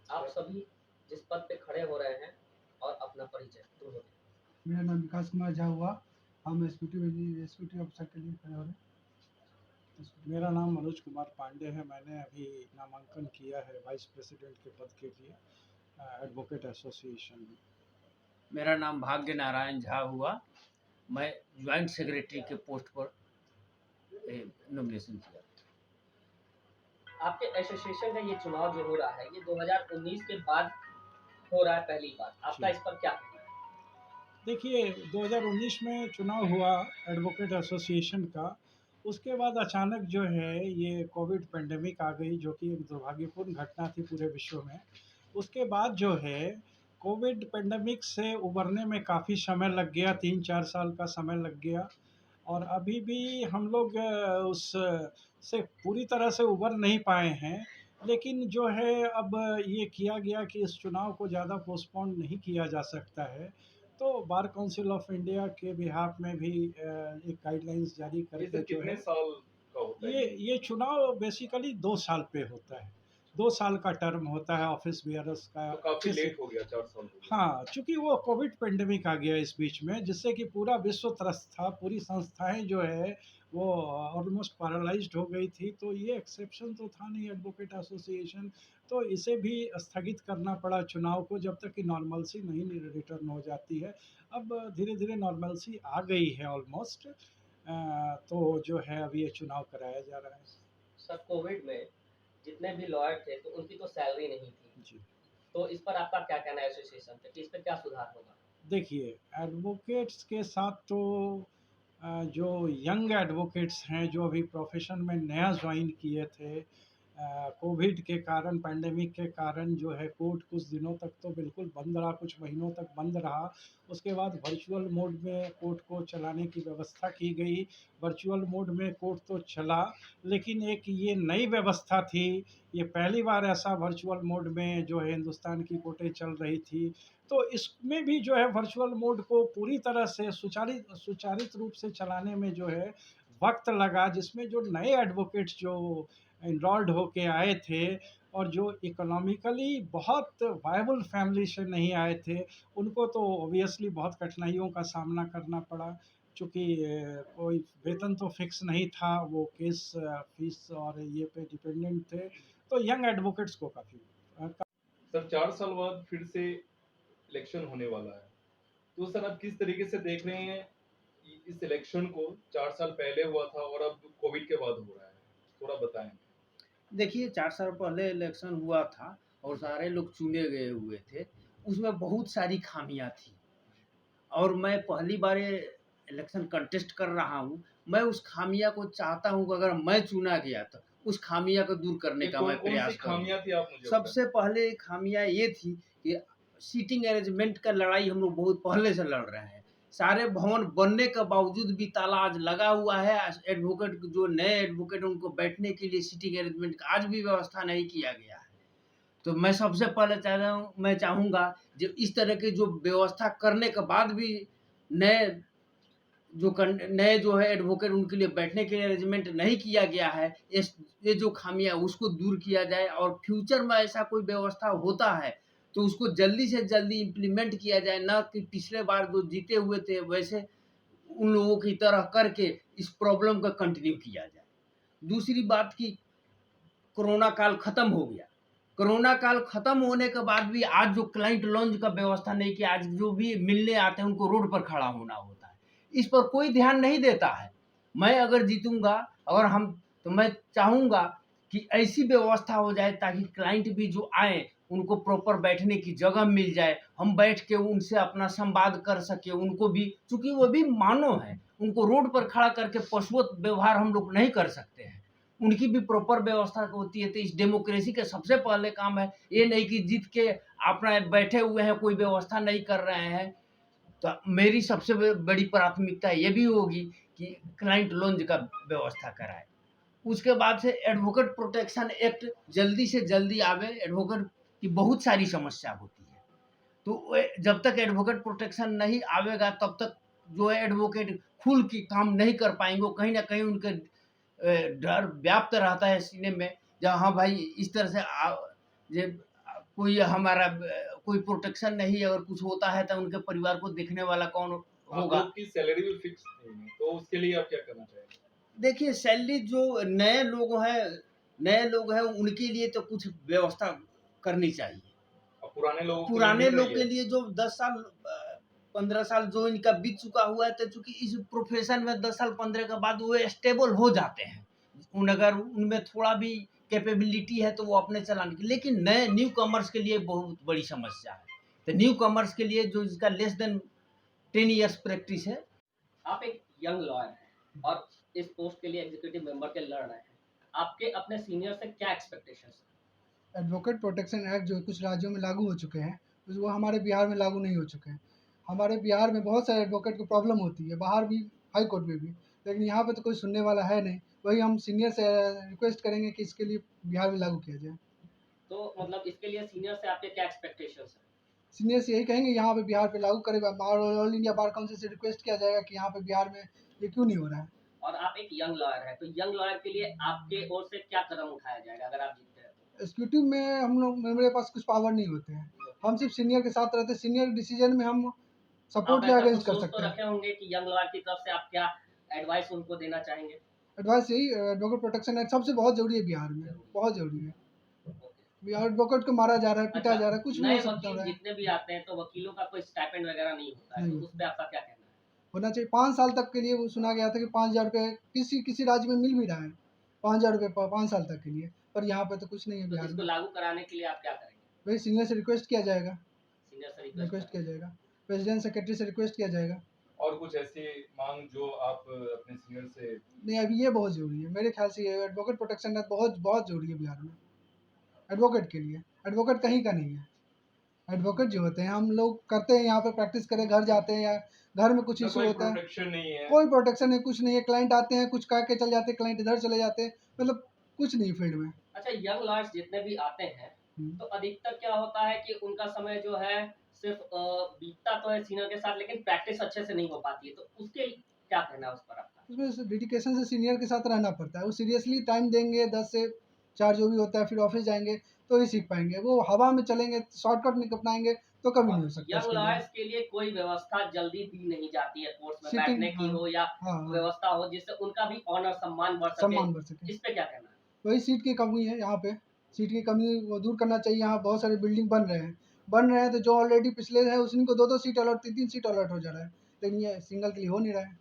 आप सभी जिस पद पे खड़े हो रहे हैं और अपना परिचय दोनों दें। मेरा नाम विकास कुमार झा हुआ। हम एसपीटी ऑफिसर के लिए खड़े हो रहे हैं। मेरा नाम मनोज कुमार पांडे है। मैंने अभी नामांकन किया है वाइस प्रेसिडेंट के पद के लिए एडवोकेट एसोसिएशन में। मेरा नाम भाग्य नारायण झा हुआ। मैं ज्वाइंट सेक्रेटरी के पोस्ट पर नॉमिनेशन किया। आपके एसोसिएशन का ये चुनाव जो हो रहा है ये 2019 के बाद हो रहा है पहली बार, आपका जी। इस पर क्या कहना है? देखिए, 2019 में चुनाव हुआ एडवोकेट एसोसिएशन का। उसके बाद अचानक जो है ये कोविड पेंडेमिक आ गई, जो कि एक दुर्भाग्यपूर्ण घटना थी पूरे विश्व में। उसके बाद जो है कोविड पेंडेमिक से उबरने में काफ़ी समय लग गया, 3-4 साल का समय लग गया। और अभी भी हम लोग उस से पूरी तरह से उबर नहीं पाए हैं। लेकिन जो है अब ये किया गया कि इस चुनाव को ज़्यादा पोस्टपोन नहीं किया जा सकता है। तो बार काउंसिल ऑफ इंडिया के बिहाफ में भी एक गाइडलाइंस जारी करके जो कितने है साल का होता है ये चुनाव बेसिकली 2 साल पे होता है। 2 साल का टर्म होता है ऑफिस बियरर्स का। तो काफी अच्छे से लेट हो गया, 4 साल हो गया। हाँ, चूँकि वो कोविड पेंडेमिक आ गया इस बीच में, जिससे कि पूरा विश्व त्रस्त था, पूरी संस्थाएँ जो है वो ऑलमोस्ट पैरालाइज़्ड हो गई थी। तो ये एक्सेप्शन तो था नहीं एडवोकेट एसोसिएशन, तो इसे भी स्थगित करना पड़ा चुनाव को, जब तक कि नॉर्मलसी नहीं रिटर्न हो जाती है। अब धीरे-धीरे नॉर्मलसी आ गई है ऑलमोस्ट। तो जो है अब ये चुनाव कराया जा रहा है। सर, कोविड में जितने भी लॉयर थे तो उनकी तो सैलरी नहीं थी, जी। तो इस पर आपका क्या कहना है एसोसिएशन पे कि इस पे क्या सुधार होगा? देखिए, एडवोकेट्स के साथ तो जो यंग एडवोकेट्स हैं, जो अभी प्रोफ़ेशन में नया जॉइन किए थे, कोविड के कारण, पैंडेमिक के कारण जो है कोर्ट कुछ दिनों तक तो बिल्कुल बंद रहा, कुछ महीनों तक बंद रहा। उसके बाद वर्चुअल मोड में कोर्ट को चलाने की व्यवस्था की गई। वर्चुअल मोड में कोर्ट तो चला, लेकिन एक ये नई व्यवस्था थी, ये पहली बार ऐसा वर्चुअल मोड में जो है हिंदुस्तान की कोर्टें चल रही थी। तो इसमें भी जो है वर्चुअल मोड को पूरी तरह से सुचारित रूप से चलाने में जो है वक्त लगा, जिसमें जो नए एडवोकेट्स जो इनरोल्ड होके आए थे और जो इकोनॉमिकली बहुत वायबल फैमिली से नहीं आए थे, उनको तो ऑब्वियसली बहुत कठिनाइयों का सामना करना पड़ा। चूँकि कोई वेतन तो फिक्स नहीं था, वो केस फीस और ये पे डिपेंडेंट थे। तो यंग एडवोकेट्स को काफ़ी सर, 4 साल बाद फिर से इलेक्शन होने वाला है, तो सर आप किस तरीके से देख रहे हैं इस इलेक्शन को? 4 साल पहले हुआ था और अब कोविड के बाद हो रहा है, थोड़ा बताएं। देखिए, 4 साल पहले इलेक्शन हुआ था और सारे लोग चुने गए हुए थे। उसमें बहुत सारी खामियाँ थी और मैं पहली बार ये इलेक्शन कंटेस्ट कर रहा हूँ। मैं उस खामियाँ को चाहता हूँ कि अगर मैं चुना गया तो उस खामियाँ को दूर करने का मैं कौन सी प्रयास करूँ। खामियां थी, आप मुझे सबसे पहले खामियाँ ये थी कि सीटिंग अरेंजमेंट का लड़ाई हम लोग बहुत पहले से लड़ रहे हैं। सारे भवन बनने के बावजूद भी ताला आज लगा हुआ है। एडवोकेट जो नए एडवोकेट हैं उनको बैठने के लिए सीटिंग अरेंजमेंट का आज भी व्यवस्था नहीं किया गया है। तो मैं सबसे पहले मैं चाहूँगा जो इस तरह की जो व्यवस्था करने के बाद भी नए नए जो है एडवोकेट उनके लिए बैठने के लिए अरेंजमेंट नहीं किया गया है, ये जो खामियां उसको दूर किया जाए और फ्यूचर में ऐसा कोई व्यवस्था होता है तो उसको जल्दी से जल्दी इम्प्लीमेंट किया जाए, ना कि पिछले बार जो जीते हुए थे वैसे उन लोगों की तरह करके इस प्रॉब्लम का कंटिन्यू किया जाए। दूसरी बात की कोरोना काल खत्म हो गया। कोरोना काल खत्म होने के बाद भी आज जो क्लाइंट लॉन्ज का व्यवस्था नहीं किया, आज जो भी मिलने आते हैं उनको रोड पर खड़ा होना होता है। इस पर कोई ध्यान नहीं देता है। मैं अगर जीतूँगा तो मैं चाहूँगा कि ऐसी व्यवस्था हो जाए ताकि क्लाइंट भी जो आएँ उनको प्रॉपर बैठने की जगह मिल जाए। हम बैठ के उनसे अपना संवाद कर सकें, उनको भी चूँकि वो भी मानव हैं, उनको रोड पर खड़ा करके पशुवत व्यवहार हम लोग नहीं कर सकते हैं। उनकी भी प्रॉपर व्यवस्था होती है। तो इस डेमोक्रेसी का सबसे पहले काम है, ये नहीं कि जीत के अपना बैठे हुए हैं, कोई व्यवस्था नहीं कर रहे हैं। तो मेरी सबसे बड़ी प्राथमिकता ये भी होगी कि क्लाइंट लॉन्ज का व्यवस्था कराए। उसके बाद से एडवोकेट प्रोटेक्शन एक्ट जल्दी से जल्दी आवे। एडवोकेट की बहुत सारी समस्या होती है, तो जब तक एडवोकेट प्रोटेक्शन नहीं आवेगा तब तक जो है एडवोकेट खुल के काम नहीं कर पाएंगे। कहीं ना कहीं उनके डर व्याप्त रहता है सीने में, जब हाँ भाई इस तरह से कोई हमारा कोई प्रोटेक्शन नहीं, अगर कुछ होता है तो उनके परिवार को देखने वाला कौन आप होगा। लोग की सैलरी भी फिक्स नहीं है, तो उसके लिए आप क्या करना चाहेंगे? देखिए सैलरी जो नए लोग हैं उनके लिए तो कुछ व्यवस्था करनी चाहिए। और पुराने लोगों को पुराने मिल लोग रही के है? लिए जो 10 साल 15 साल जो इनका बीत चुका हुआ है, तो चूंकि इस प्रोफेशन में 10 साल 15 के बाद वो स्टेबल हो जाते हैं, अगर उनमें थोड़ा भी कैपेबिलिटी है तो वो अपने चलाने की। लेकिन नए न्यू कमर्स के लिए बहुत बड़ी समस्या है। तो न्यू कमर्स के लिए जो जिसका लेस देन 10 ईयर्स प्रैक्टिस है। आप एक यंग लॉयर हैं और इस पोस्ट के लिए एग्जीक्यूटिव मेंबर के लड़ रहे हैं, आपके अपने सीनियर से क्या एक्सपेक्टेशंस हैं? एडवोकेट प्रोटेक्शन एक्ट जो कुछ राज्यों में लागू हो चुके हैं, वो हमारे बिहार में लागू नहीं हो चुके हैं। हमारे बिहार में बहुत सारे एडवोकेट को प्रॉब्लम होती है, बाहर भी, हाई कोर्ट में भी, लेकिन यहाँ पे तो कोई सुनने वाला है नहीं। वही हम सीनियर से रिक्वेस्ट करेंगे कि इसके लिए बिहार में लागू किया जाए। तो मतलब इसके लिए सीनियर से आपके क्या एक्सपेक्टेशंस हैं? सीनियर से यही कहेंगे यहाँ पे बिहार पे लागू करे, और ऑल इंडिया बार काउंसिल से रिक्वेस्ट किया जाएगा कि यहाँ पे बिहार में ये क्यों नहीं हो रहा है। और आप एक यंग लॉयर हैं, तो यंग लॉयर के लिए आपके ओर से क्या कदम उठाया जाएगा अगर आप जीतते हैं तो? एग्जीक्यूटिव में हम लोग, मेरे पास कुछ पावर नहीं होते हैं, हम सिर्फ सीनियर के साथ रहते हैं। सीनियर डिसीजन में हम आप सपोर्ट या ऐसा कुछ अगेंस्ट कर सोच तो सकते हैं। रखे होंगे कि यंग लॉयर की तरफ से आप क्या एडवाइस उनको देना चाहेंगे? एडवाइस यही, एडवोकेट प्रोटेक्शन एक्ट सबसे बहुत जरूरी है बिहार में, बहुत जरूरी है। बिहार एडवोकेट को मारा जा रहा है, पिटा अच्छा, जा रहा है, कुछ भी नए हो सकता वकील है। जितने भी आते हैं तो वकीलों का कोई स्टाइपेंड वगैरह नहीं होता है, नहीं तो होता। उस पे आपका क्या कहना है? होना चाहिए 5 साल तक के लिए। वो सुना गया था कि 5,000 रुपये किसी किसी राज्य में मिल भी रहा है, 5,000 रुपये 5 साल तक के लिए, पर यहाँ पे तो कुछ नहीं है तो बिहार इसको में। लागू कराने के लिए आप क्या करेंगे? वही सीनियर से रिक्वेस्ट किया जाएगा, सीनियर से रिक्वेस्ट किया रिक्वेस्ट जाएगा, प्रेसिडेंट सेक्रेटरी से रिक्वेस्ट किया जाएगा। और कुछ ऐसी मांग जो आप अपने सीनियर से? नहीं, अभी ये बहुत ज़रूरी है मेरे ख्याल से, ये एडवोकेट प्रोटेक्शन एक्ट बहुत बहुत ज़रूरी है बिहार में एडवोकेट के लिए। एडवोकेट कहीं का नहीं है। एडवोकेट जो होते हैं, हम लोग करते हैं यहाँ पे प्रैक्टिस करे, घर जाते हैं या घर में कुछ इशू कोई होता है, प्रोटेक्शन नहीं है? कोई प्रोटेक्शन है, कुछ नहीं है। क्लाइंट आते हैं, कुछ कह के चल जाते हैं, क्लाइंट इधर चले जाते हैं, मतलब कुछ नहीं फील्ड में। अच्छा, यंग लॉयर्स जितने भी आते हैं तो अधिकतर क्या होता है कि उनका समय जो है सिर्फ बीतता तो है सीनियर के साथ, लेकिन प्रैक्टिस अच्छे से नहीं हो पाती है, तो उसके क्या कहना है उस पर आपका? उसमें डेडिकेशन से सीनियर के साथ रहना पड़ता है। वो सीरियसली टाइम देंगे, 10 से 4 जो भी होता है, फिर ऑफिस जाएंगे तो ही सीख पाएंगे। वो हवा में चलेंगे, शॉर्टकट नहीं अपनाएंगे तो कभी नहीं हो सकता यंग इसके लिए। लॉयर्स के लिए कोई व्यवस्था जल्दी दी नहीं जाती है कोर्स में सीटिंग, बैठने की हाँ, हो या हाँ, व्यवस्था हो जिससे उनका भी ऑनर सम्मान बढ़ सके, सम्मान बढ़ सके। इस पे क्या कहना है? वही सीट की कमी है यहाँ पे, सीट की कमी वो दूर करना चाहिए। यहाँ बहुत सारे बिल्डिंग बन रहे हैं तो जो ऑलरेडी पिछले हैं उसी को 2-2 सीट अलॉट, 3-3 सीट अलॉट हो जा रहा है, लेकिन ये सिंगल के लिए हो नहीं रहा है।